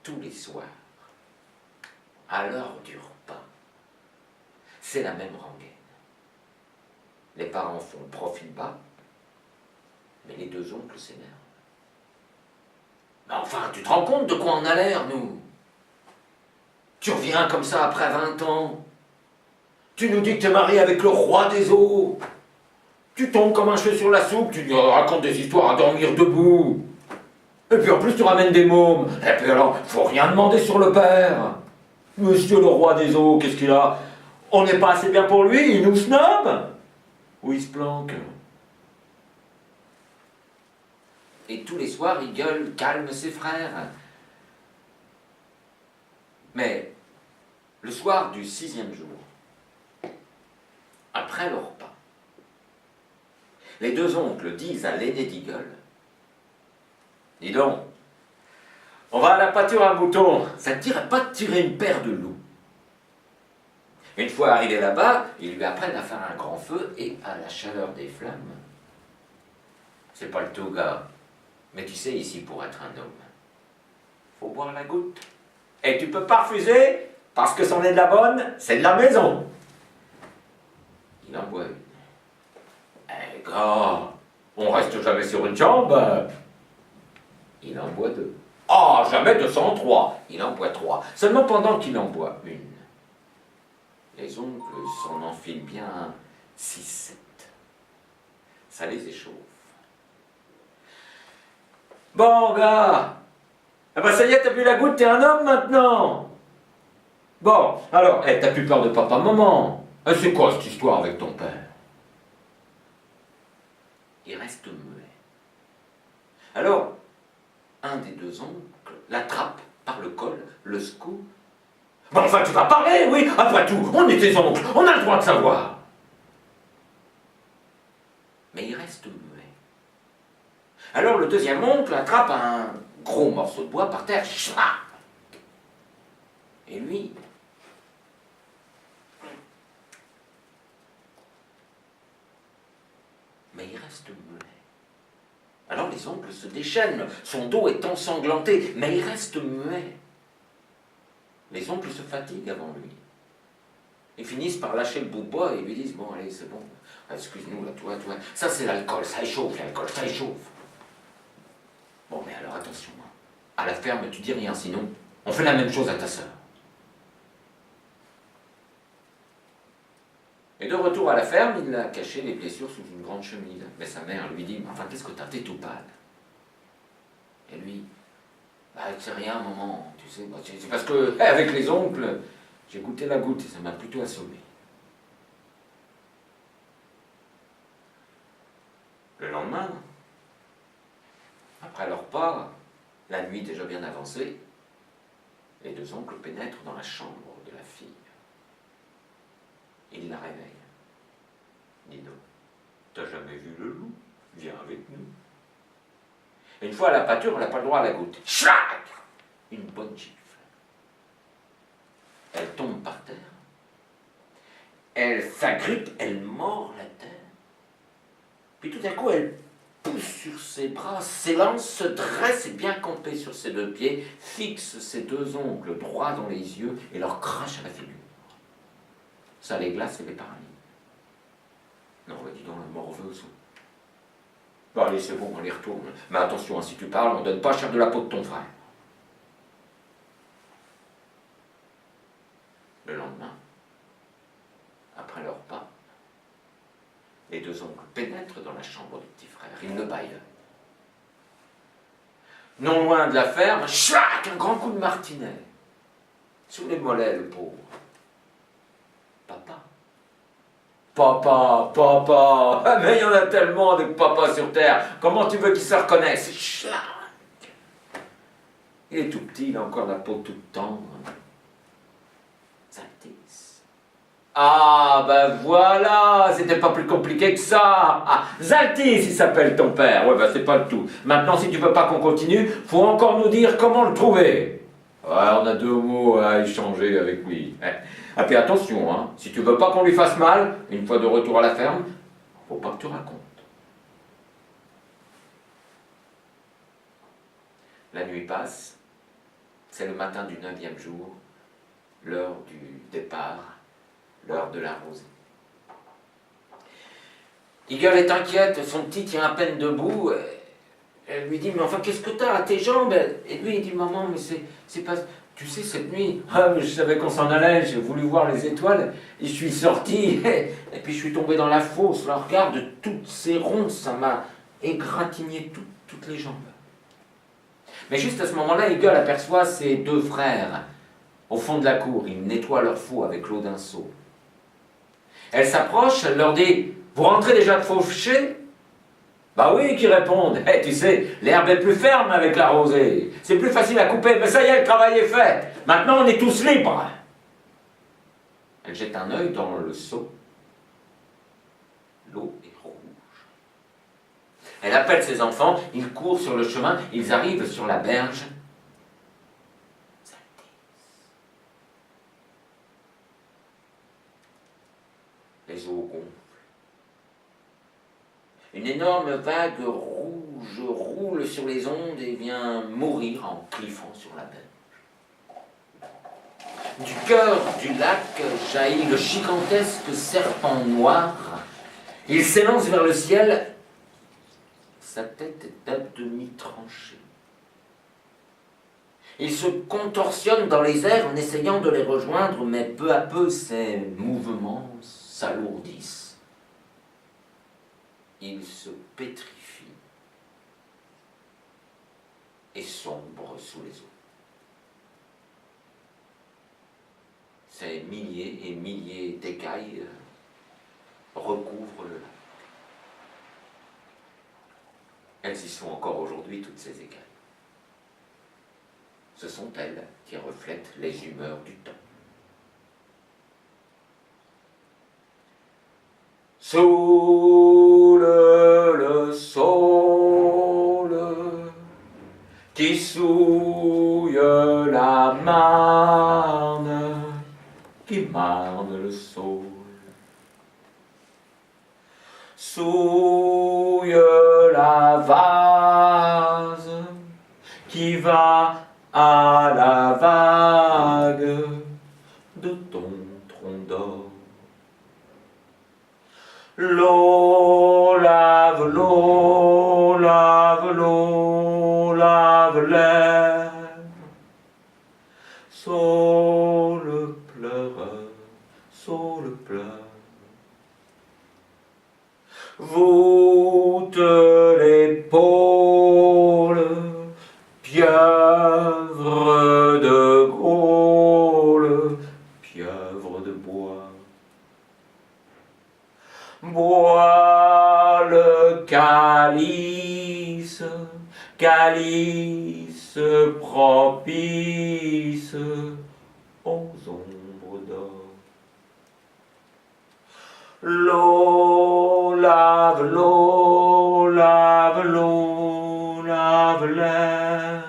tous les soirs, à l'heure du repas, c'est la même rengaine. Les parents font profil bas, mais les deux oncles s'énervent. Mais enfin, tu te rends compte de quoi on a l'air, nous? Tu reviens comme ça après 20 ans. Tu nous dis que t'es marié avec le roi des eaux. Tu tombes comme un cheveu sur la soupe, tu racontes des histoires à dormir debout. Et puis en plus tu ramènes des mômes. Et puis alors, faut rien demander sur le père. Monsieur le roi des eaux, qu'est-ce qu'il a? On n'est pas assez bien pour lui, il nous snob. Où il se planque. Et tous les soirs, il gueule, calme ses frères. Mais le soir du 6e jour, après le repas, les deux oncles disent à l'aîné d'Eagle: dis donc, on va à la pâture à moutons, ça ne dirait pas de tirer une paire de loups. Une fois arrivé là-bas, ils lui apprennent à faire un grand feu et à la chaleur des flammes. C'est pas le tout, gars, mais tu sais, ici, pour être un homme, faut boire la goutte. Et tu peux pas refuser, parce que c'en est de la bonne, c'est de la maison. Il en boit une. Eh, gars, on reste jamais sur une jambe. Il en boit 2. Ah, jamais 203. Il en boit 3. Seulement pendant qu'il en boit une, les oncles s'en enfilent bien 6-7. Ça les échauffe. Bon, gars, ah bah ça y est, t'as bu la goutte, t'es un homme maintenant. Bon, alors, t'as plus peur de papa, maman. C'est quoi cette histoire avec ton père? Il reste muet. Alors, un des deux oncles l'attrape par le col, le secoue. Bon, enfin, tu vas parler, oui, après tout, on est tes oncles, on a le droit de savoir. Mais il reste muet. Alors, le deuxième oncle attrape un gros morceau de bois par terre, chla. Et lui, mais il reste muet. Alors les oncles se déchaînent, son dos est ensanglanté, mais il reste muet. Les oncles se fatiguent avant lui. Ils finissent par lâcher le bout de bois et lui disent: bon, allez, c'est bon, excuse-nous, là, toi, ça c'est l'alcool, ça échauffe, l'alcool, ça échauffe. Bon, mais alors attention, à la ferme, tu dis rien, sinon on fait la même chose à ta sœur. Et de retour à la ferme, il a caché les blessures sous une grande chemise. Mais sa mère lui dit: enfin, qu'est-ce que t'as? T'es tout pâle. Et lui: bah, c'est rien, maman, tu sais, bah, c'est parce que, avec les oncles, j'ai goûté la goutte et ça m'a plutôt assommé. Le lendemain, après leur repas, la nuit déjà bien avancée, les deux oncles pénètrent dans la chambre de la fille. Il la réveille. Dis donc, t'as jamais vu le loup? Viens avec nous. Et une fois à la pâture, elle n'a pas le droit à la goutte. Chlac! Une bonne gifle. Elle tombe par terre. Elle s'agrippe, elle mord la terre. Puis tout à coup, elle pousse sur ses bras, s'élance, se dresse et bien campée sur ses deux pieds, fixe ses deux ongles droits dans les yeux et leur crache à la figure. Ça les glace et les paralyse. Non, bah dis donc, la morveuse. Bon, allez, c'est bon, allez, retourne. Mais attention, hein, si tu parles, on ne donne pas cher de la peau de ton frère. Le lendemain, après leur repas, les deux oncles pénètrent dans la chambre du petit frère. Ils le baillent. Non loin de la ferme, chlac, un grand coup de martinet. Sous les mollets, le pauvre. Papa. Papa, papa. Ah, mais il y en a tellement de papas sur terre. Comment tu veux qu'ils se reconnaissent? Chlac. Il est tout petit, il a encore la peau toute tendre. Zaltis. Ah, ben voilà, c'était pas plus compliqué que ça. Ah, Zaltis, il s'appelle ton père. Ouais, ben c'est pas le tout. Maintenant, si tu veux pas qu'on continue, faut encore nous dire comment le trouver. Ouais, on a 2 mots à échanger avec lui. Et puis attention, hein, si tu veux pas qu'on lui fasse mal, une fois de retour à la ferme, faut pas que tu racontes. La nuit passe, C'est le matin du 9e jour, l'heure du départ, l'heure de la rosée. Eagle est inquiète, son petit tient à peine debout. Elle lui dit, mais enfin, qu'est-ce que t'as à tes jambes? Et lui, il dit, maman, mais c'est pas... Tu sais, cette nuit, je savais qu'on s'en allait, j'ai voulu voir les étoiles, et je suis sorti, et puis je suis tombé dans la fosse. Alors regarde, toutes ces ronces, ça m'a égratigné toutes les jambes. Mais juste à ce moment-là, Eagle aperçoit ses 2 frères au fond de la cour. Ils nettoient leur faux avec l'eau d'un seau. Elle s'approche, elle leur dit, vous rentrez déjà de faucher? Bah oui, qui répondent. Tu sais, l'herbe est plus ferme avec la rosée. C'est plus facile à couper, mais ça y est, le travail est fait. Maintenant, on est tous libres. Elle jette un œil dans le seau. L'eau est rouge. Elle appelle ses enfants, ils courent sur le chemin, ils arrivent sur la berge. Les eaux gonflent. Une énorme vague rouge roule sur les ondes et vient mourir en cliffant sur la berge. Du cœur du lac jaillit le gigantesque serpent noir. Il s'élance vers le ciel. Sa tête est à demi tranchée. Il se contorsionne dans les airs en essayant de les rejoindre, mais peu à peu ses mouvements s'alourdissent. Il se pétrifie et sombre sous les eaux. Ces milliers et milliers d'écailles recouvrent le lac. Elles y sont encore aujourd'hui, toutes ces écailles. Ce sont elles qui reflètent les humeurs du temps. Sous le saule qui souille la marne, qui marne le saule. Souille la vase qui va à la vague de ton tronc d'or. L'eau lave l'eau, lave l'eau, lave l'air. Saule pleureur, saule pleure. Voûte l'épaule, pieuvre de Gaule, pieuvre de bois. Bois le calice, calice propice aux ombres d'or. L'eau lave l'eau, lave l'eau, lave l'air.